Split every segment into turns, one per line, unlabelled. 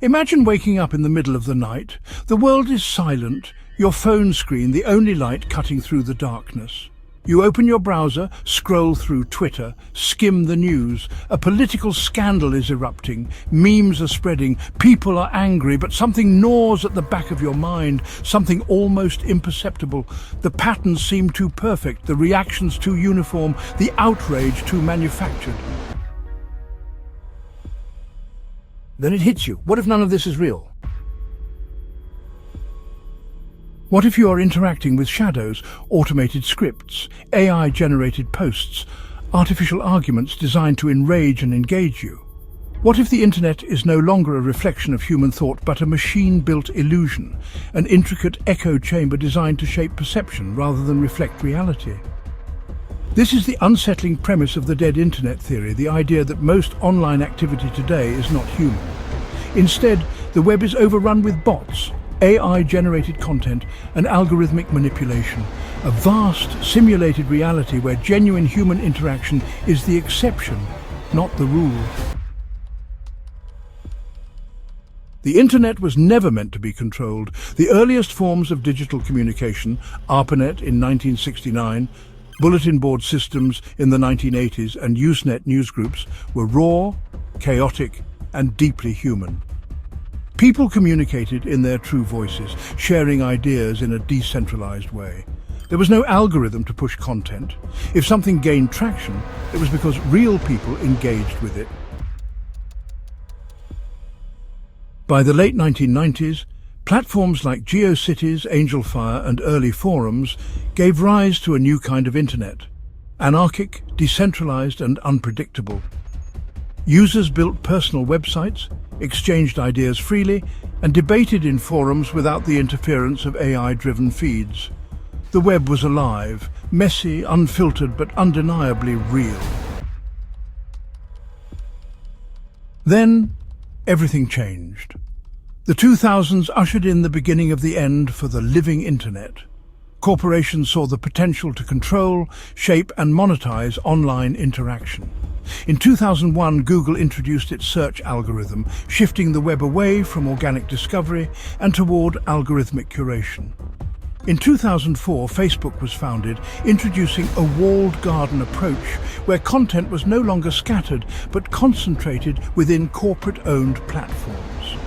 Imagine waking up in the middle of the night. The world is silent, your phone screen the only light cutting through the darkness. You open your browser, scroll through Twitter, skim the news. A political scandal is erupting, memes are spreading, people are angry, but something gnaws at the back of your mind, something almost imperceptible. The patterns seem too perfect, the reactions too uniform, the outrage too manufactured. Then it hits you. What if none of this is real? What if you are interacting with shadows, automated scripts, AI-generated posts, artificial arguments designed to enrage and engage you? What if the internet is no longer a reflection of human thought but a machine-built illusion, an intricate echo chamber designed to shape perception rather than reflect reality? This is the unsettling premise of the dead internet theory, the idea that most online activity today is not human. Instead, the web is overrun with bots, AI-generated content and algorithmic manipulation, a vast simulated reality where genuine human interaction is the exception, not the rule. The internet was never meant to be controlled. The earliest forms of digital communication, ARPANET in 1969, bulletin board systems in the 1980s and Usenet newsgroups were raw, chaotic and deeply human. People communicated in their true voices, sharing ideas in a decentralized way. There was no algorithm to push content. If something gained traction, it was because real people engaged with it. By the late 1990s, platforms like GeoCities, AngelFire and early forums gave rise to a new kind of internet, anarchic, decentralized and unpredictable. Users built personal websites, exchanged ideas freely, and debated in forums without the interference of AI-driven feeds. The web was alive, messy, unfiltered, but undeniably real. Then, everything changed. The 2000s ushered in the beginning of the end for the living internet. Corporations saw the potential to control, shape and monetize online interaction. In 2001, Google introduced its search algorithm, shifting the web away from organic discovery and toward algorithmic curation. In 2004, Facebook was founded, introducing a walled garden approach where content was no longer scattered but concentrated within corporate-owned platforms.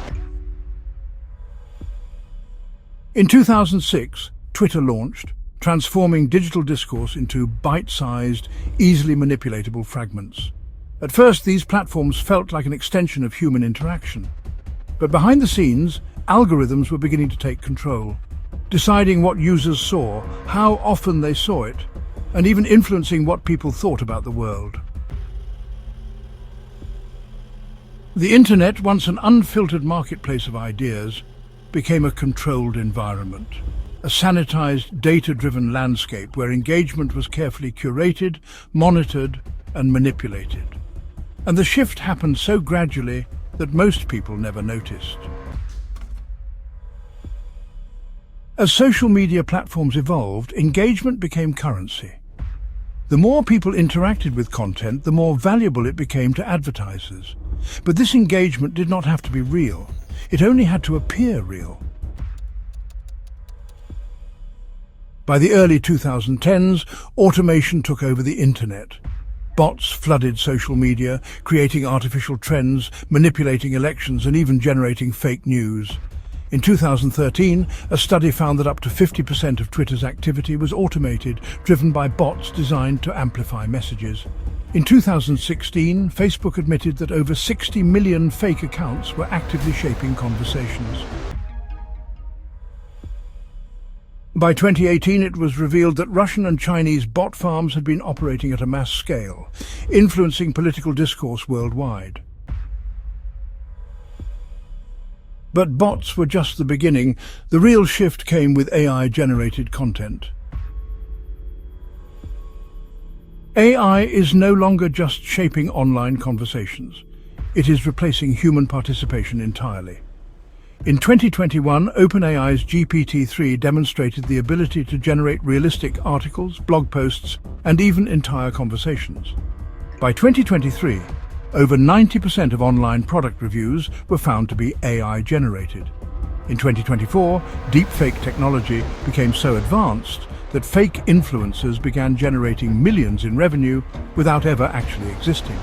In 2006, Twitter launched, transforming digital discourse into bite-sized, easily manipulatable fragments. At first, these platforms felt like an extension of human interaction. But behind the scenes, algorithms were beginning to take control, deciding what users saw, how often they saw it, and even influencing what people thought about the world. The internet, once an unfiltered marketplace of ideas, became a controlled environment. A sanitized, data-driven landscape where engagement was carefully curated, monitored, and manipulated. And the shift happened so gradually that most people never noticed. As social media platforms evolved, engagement became currency. The more people interacted with content, the more valuable it became to advertisers. But this engagement did not have to be real. It only had to appear real. By the early 2010s, automation took over the internet. Bots flooded social media, creating artificial trends, manipulating elections, and even generating fake news. In 2013, a study found that up to 50% of Twitter's activity was automated, driven by bots designed to amplify messages. In 2016, Facebook admitted that over 60 million fake accounts were actively shaping conversations. By 2018, it was revealed that Russian and Chinese bot farms had been operating at a mass scale, influencing political discourse worldwide. But bots were just the beginning. The real shift came with AI-generated content. AI is no longer just shaping online conversations. It is replacing human participation entirely. In 2021, OpenAI's GPT-3 demonstrated the ability to generate realistic articles, blog posts, and even entire conversations. By 2023, Over 90% of online product reviews were found to be AI-generated. In 2024, deepfake technology became so advanced that fake influencers began generating millions in revenue without ever actually existing.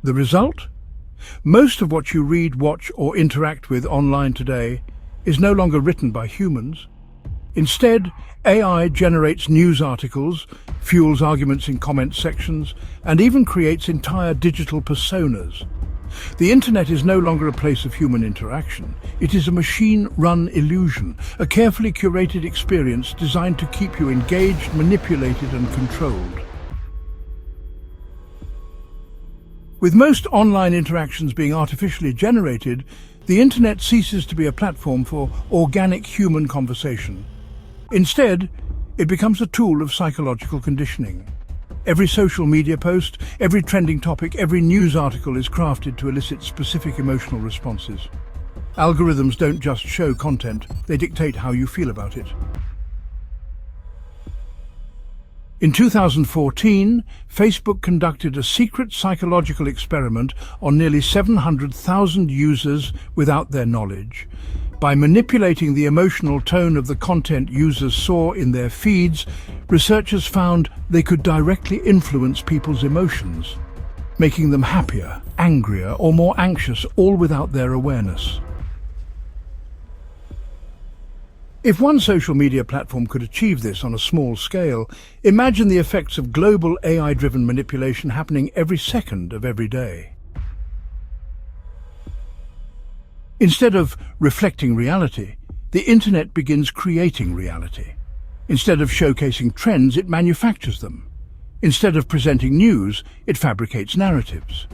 The result? Most of what you read, watch, or interact with online today is no longer written by humans. Instead, AI generates news articles, fuels arguments in comment sections, and even creates entire digital personas. The internet is no longer a place of human interaction. It is a machine-run illusion, a carefully curated experience designed to keep you engaged, manipulated, and controlled. With most online interactions being artificially generated, the internet ceases to be a platform for organic human conversation. Instead, it becomes a tool of psychological conditioning. Every social media post, every trending topic, every news article is crafted to elicit specific emotional responses. Algorithms don't just show content, they dictate how you feel about it. In 2014, Facebook conducted a secret psychological experiment on nearly 700,000 users without their knowledge. By manipulating the emotional tone of the content users saw in their feeds, researchers found they could directly influence people's emotions, making them happier, angrier, or more anxious, all without their awareness. If one social media platform could achieve this on a small scale, imagine the effects of global AI-driven manipulation happening every second of every day. Instead of reflecting reality, the internet begins creating reality. Instead of showcasing trends, it manufactures them. Instead of presenting news, it fabricates narratives.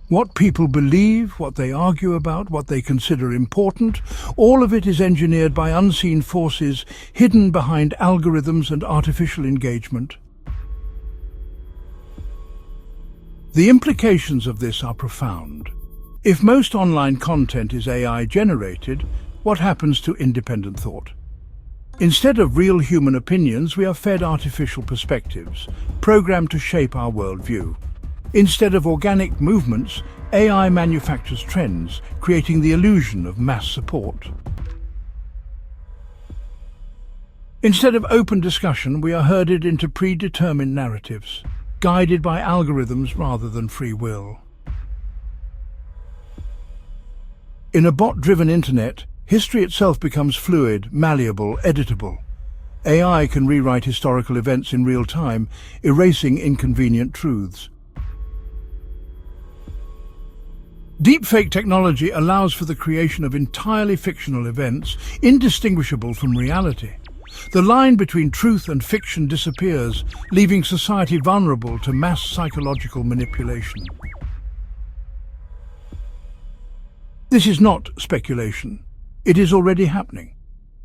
What people believe, what they argue about, what they consider important, all of it is engineered by unseen forces hidden behind algorithms and artificial engagement. The implications of this are profound. If most online content is AI-generated, what happens to independent thought? Instead of real human opinions, we are fed artificial perspectives, programmed to shape our worldview. Instead of organic movements, AI manufactures trends, creating the illusion of mass support. Instead of open discussion, we are herded into predetermined narratives, guided by algorithms rather than free will. In a bot-driven internet, history itself becomes fluid, malleable, editable. AI can rewrite historical events in real time, erasing inconvenient truths. Deepfake technology allows for the creation of entirely fictional events, indistinguishable from reality. The line between truth and fiction disappears, leaving society vulnerable to mass psychological manipulation. This is not speculation. It is already happening.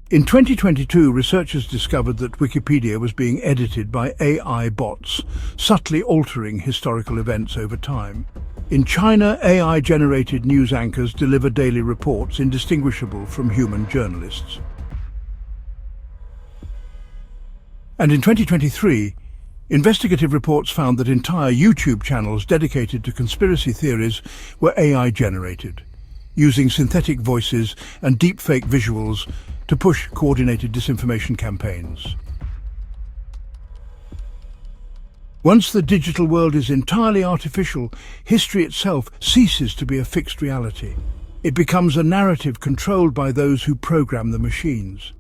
In 2022, researchers discovered that Wikipedia was being edited by AI bots, subtly altering historical events over time. In China, AI-generated news anchors deliver daily reports indistinguishable from human journalists. And in 2023, investigative reports found that entire YouTube channels dedicated to conspiracy theories were AI-generated, using synthetic voices and deepfake visuals to push coordinated disinformation campaigns. Once the digital world is entirely artificial, history itself ceases to be a fixed reality. It becomes a narrative controlled by those who program the machines.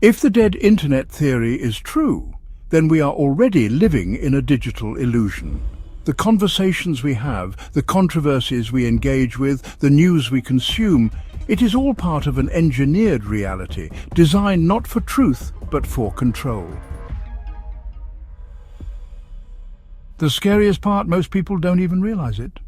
If the dead internet theory is true, then we are already living in a digital illusion. The conversations we have, the controversies we engage with, the news we consume, it is all part of an engineered reality, designed not for truth, but for control. The scariest part, most people don't even realize it.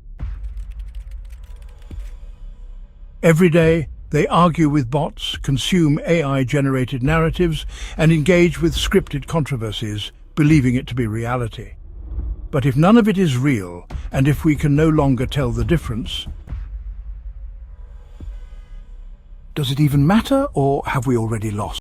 Every day, they argue with bots, consume AI-generated narratives, and engage with scripted controversies, believing it to be reality. But if none of it is real, and if we can no longer tell the difference, does it even matter, or have we already lost?